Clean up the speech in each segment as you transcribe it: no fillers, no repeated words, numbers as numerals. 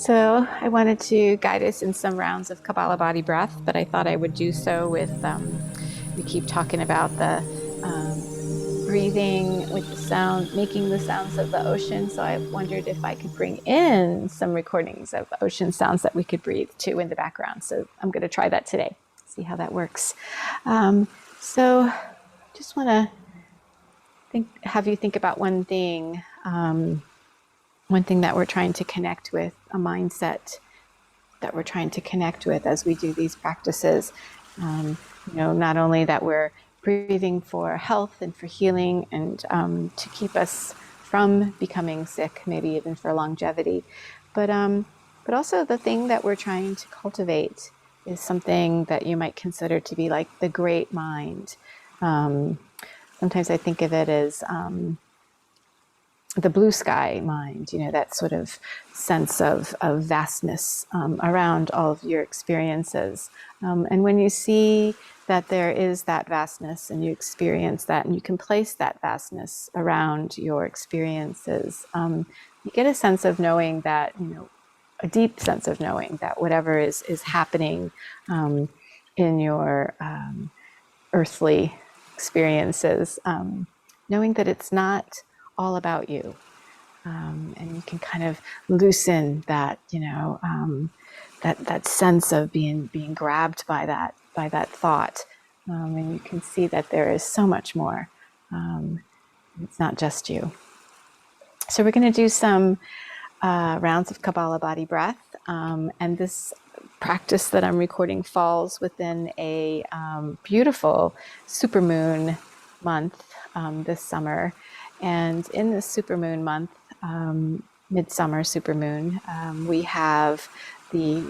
So I wanted to guide us in some rounds of kapalabhati breath, but I thought I would do so with, we keep talking about the breathing with the sound, making the sounds of the ocean. So I wondered if I could bring in some recordings of ocean sounds that we could breathe to in the background. So I'm going to try that today, see how that works. So just want to have you think about one thing. One thing that we're trying to connect with, a mindset that we're trying to connect with as we do these practices. Not only that we're breathing for health and for healing and to keep us from becoming sick, maybe even for longevity, but also the thing that we're trying to cultivate is something that you might consider to be like the great mind. Sometimes I think of it as the blue sky mind, that sort of sense of vastness around all of your experiences. And when you see that there is that vastness and you experience that and you can place that vastness around your experiences, you get a sense of knowing that, a deep sense of knowing that whatever is happening in your earthly experiences, knowing that it's not all about you, and you can kind of loosen that, that sense of being grabbed by that thought, and you can see that there is so much more. It's not just you. So we're going to do some rounds of kapalabhati breath, and this practice that I'm recording falls within a beautiful supermoon month this summer. And in this supermoon month, midsummer supermoon, we have the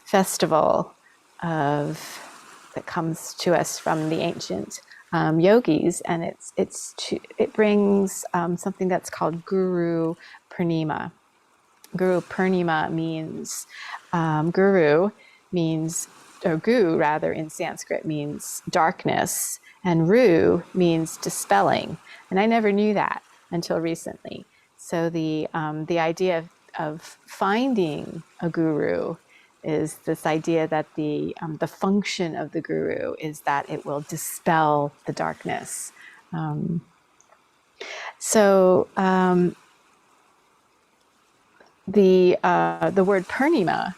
festival that comes to us from the ancient yogis, and it brings something that's called Guru Purnima. Guru Purnima means or gu rather in Sanskrit means darkness, and ru means dispelling. And I never knew that until recently. So the idea of finding a guru is this idea that the function of the guru is that it will dispel the darkness. The word Purnima,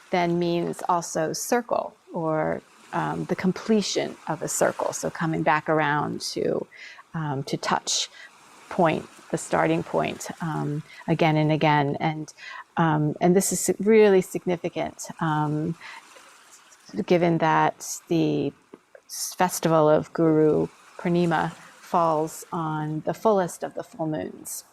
then means also circle, or the completion of a circle. So coming back around to touch point, the starting point, again and again, and this is really significant, given that the festival of Guru Purnima falls on the fullest of the full moons.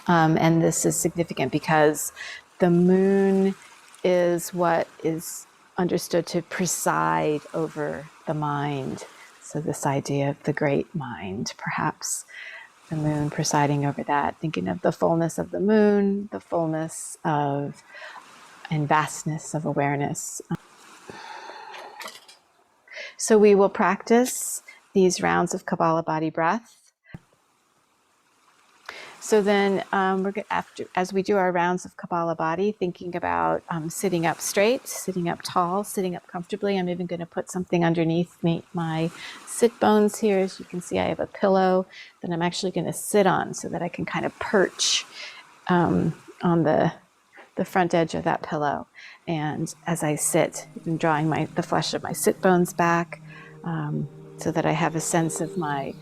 And this is significant because the moon is what is understood to preside over the mind. So this idea of the great mind, perhaps the moon presiding over that, thinking of the fullness of the moon, the fullness of and vastness of awareness. So we will practice these rounds of kapalabhati breath. So then we're going as we do our rounds of kapalabhati, thinking about sitting up straight, sitting up tall, sitting up comfortably. I'm even going to put something underneath my sit bones here. As you can see, I have a pillow that I'm actually going to sit on so that I can kind of perch on the front edge of that pillow. And as I sit, I'm drawing the flesh of my sit bones back so that I have a sense of my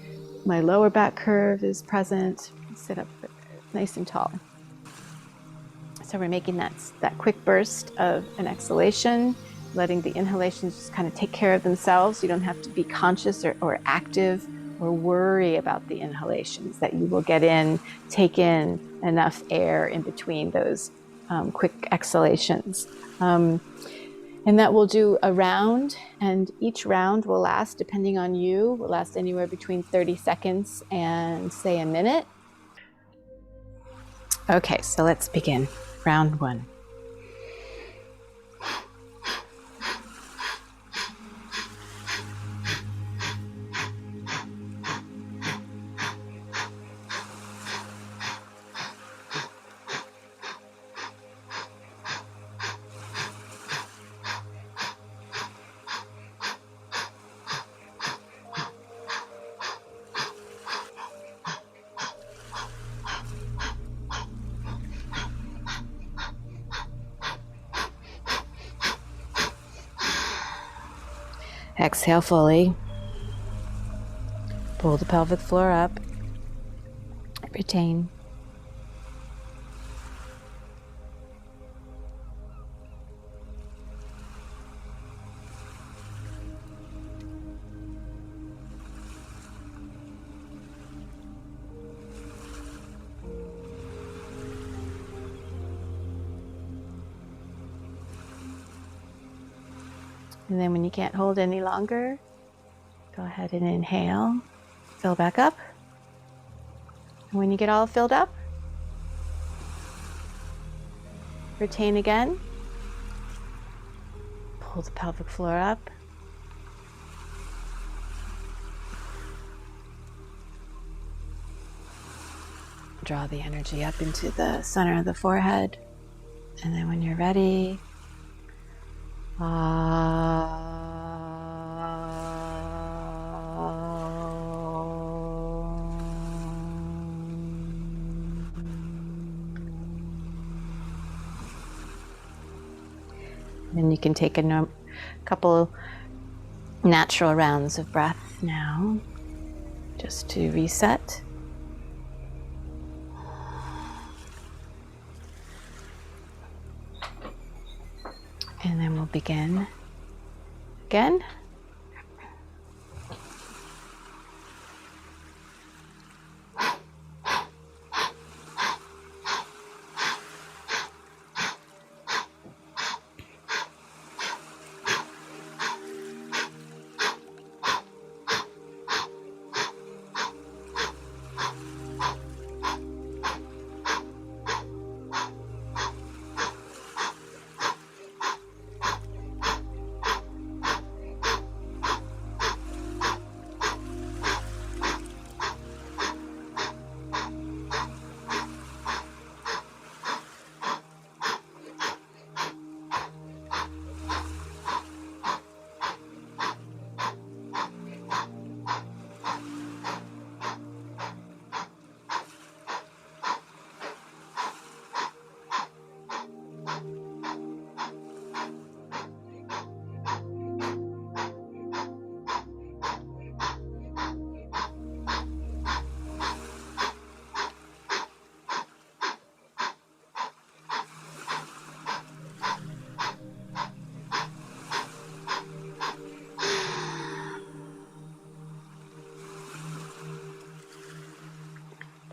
lower back curve is present. Sit up nice and tall. So we're making that quick burst of an exhalation, letting the inhalations just kind of take care of themselves. You don't have to be conscious or active or worry about the inhalations, that you will take in enough air in between those quick exhalations. And that will do a round, and each round will last, depending on you, will last anywhere between 30 seconds and say a minute. Okay, so let's begin. Round one. Exhale fully. Pull the pelvic floor up. Retain. And then when you can't hold any longer, go ahead and inhale, fill back up. And when you get all filled up, retain again. Pull the pelvic floor up. Draw the energy up into the center of the forehead. And then when you're ready, then you can take a couple natural rounds of breath now, just to reset. And then we'll begin again.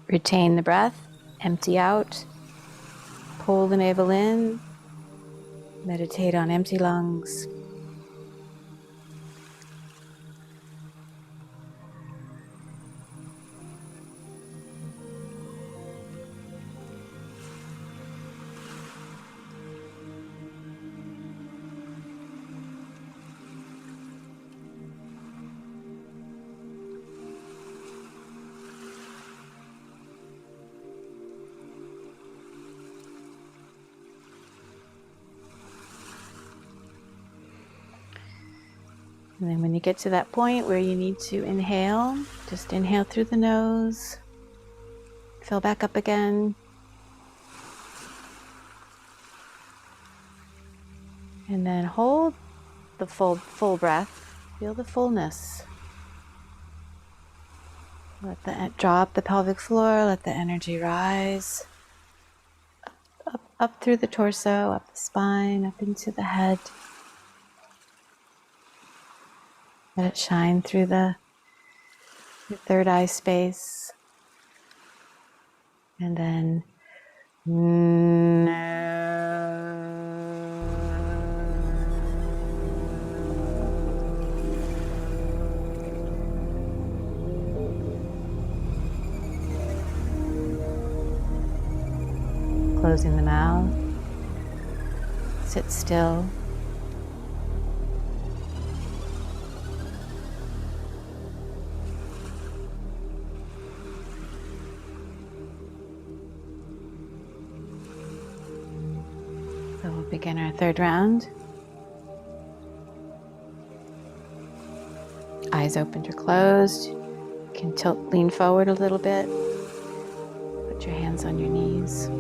Retain the breath, empty out, pull the navel in, meditate on empty lungs. And then when you get to that point where you need to inhale, just inhale through the nose, fill back up again. And then hold the full breath, feel the fullness. Draw up the pelvic floor, let the energy rise. Up through the torso, up the spine, up into the head. Let it shine through your third eye space. And then closing the mouth. Sit still. So we'll begin our third round. Eyes opened or closed. You can lean forward a little bit. Put your hands on your knees.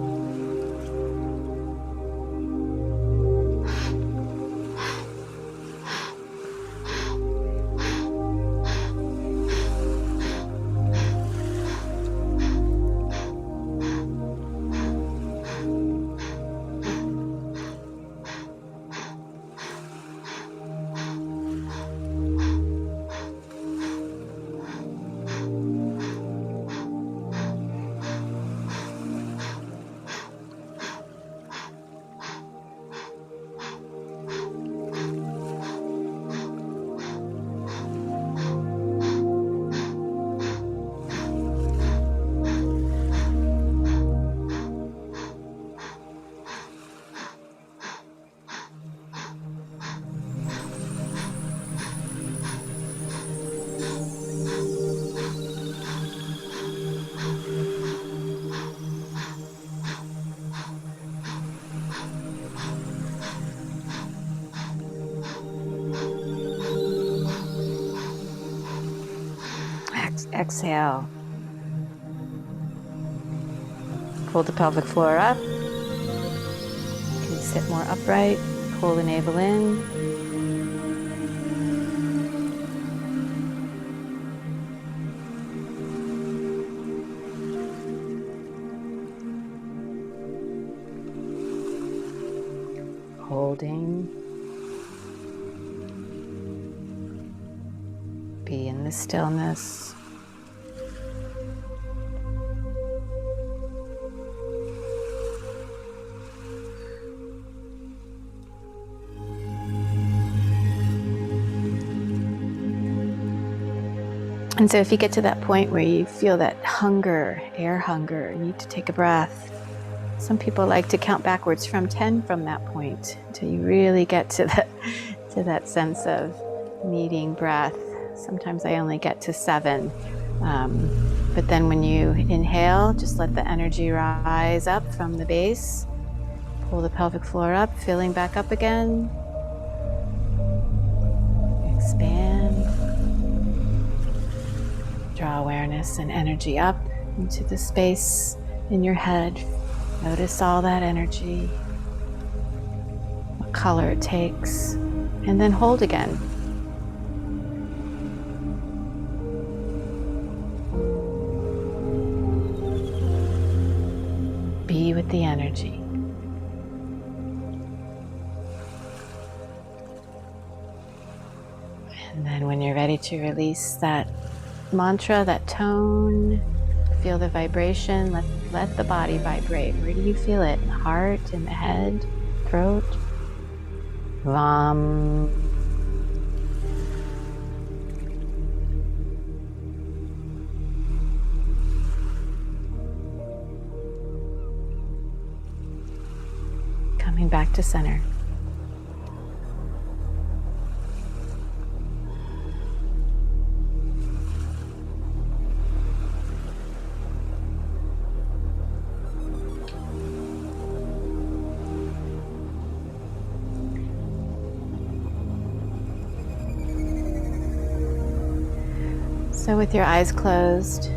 exhale, pull the pelvic floor up. You can sit more upright, pull the navel in. Holding. Be in the stillness. And so if you get to that point where you feel that hunger, air hunger, you need to take a breath. Some people like to count backwards from 10 from that point until you really get to that sense of needing breath. Sometimes I only get to 7. But then when you inhale, just let the energy rise up from the base. Pull the pelvic floor up, filling back up again. Expand. Draw awareness and energy up into the space in your head. Notice all that energy, what color it takes, and then hold again. Be with the energy. And then when you're ready to release that mantra, that tone, feel the vibration, let the body vibrate. Where do you feel it? In the heart, in the head, throat? Vam. Coming back to center. So with your eyes closed,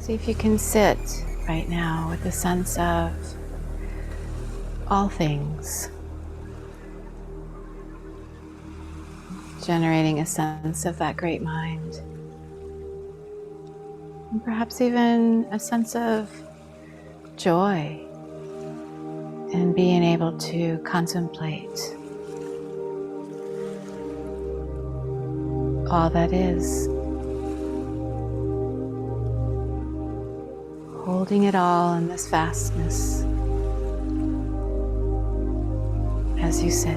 see if you can sit right now with a sense of all things, generating a sense of that great mind, and perhaps even a sense of joy in being able to contemplate all that is, holding it all in this vastness as you sit.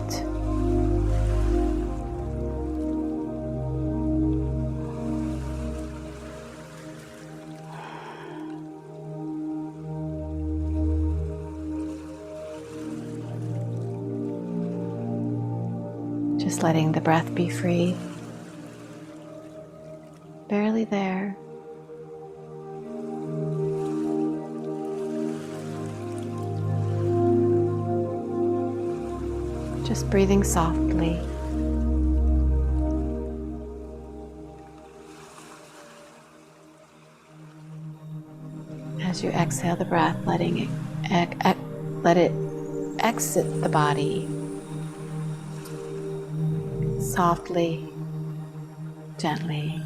Just letting the breath be free. Barely there. Just breathing softly. As you exhale the breath, letting it let it exit the body softly, gently.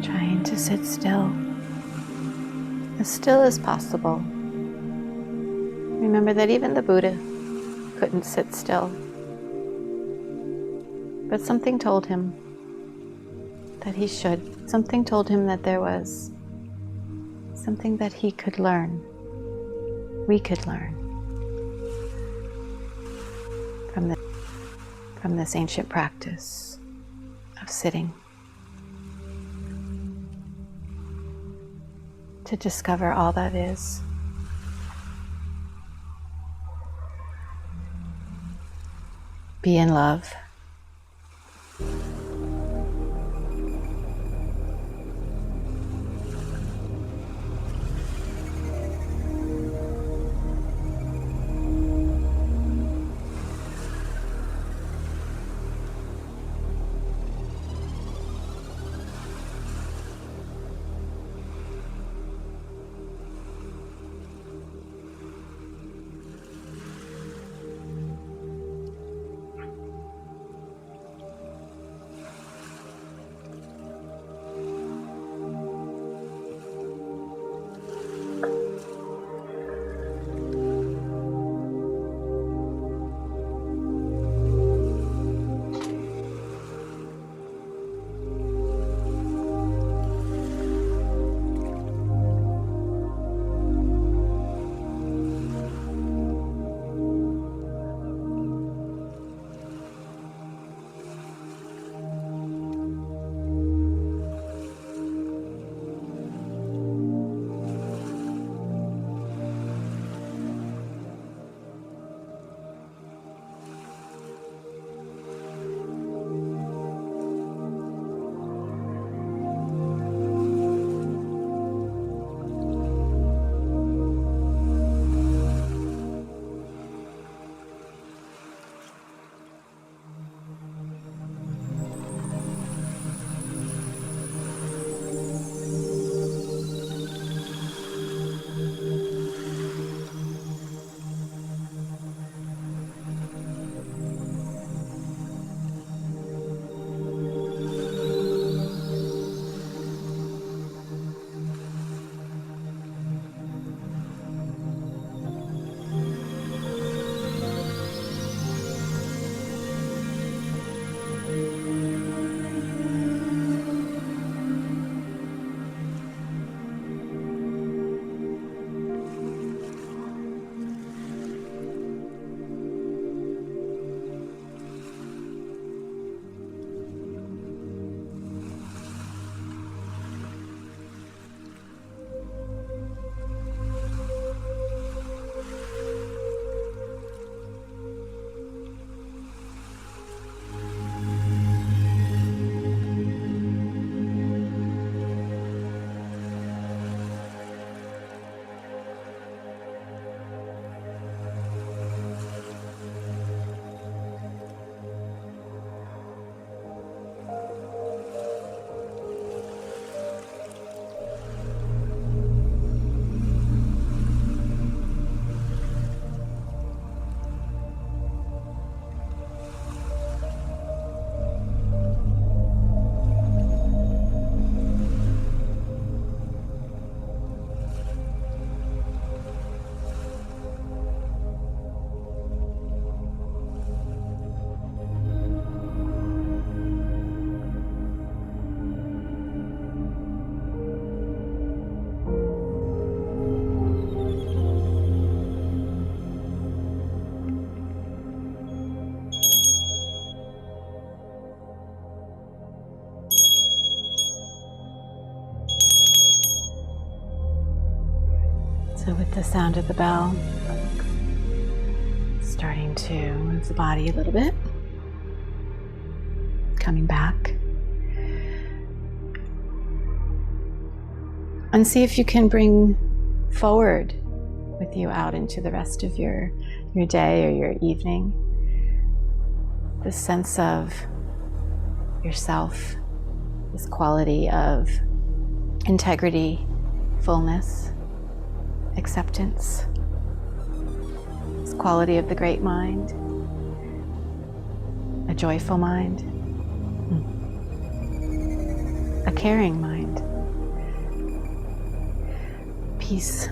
Trying to sit still as possible. Remember that even the Buddha couldn't sit still, but something told him that he should. Something told him that there was something that he could learn, we could learn from this ancient practice of sitting, to discover all that is. Be in love. So with the sound of the bell, starting to move the body a little bit, coming back. And see if you can bring forward with you out into the rest of your day or your evening this sense of yourself, this quality of integrity, fullness, acceptance, this quality of the great mind, a joyful mind, a caring mind, peace.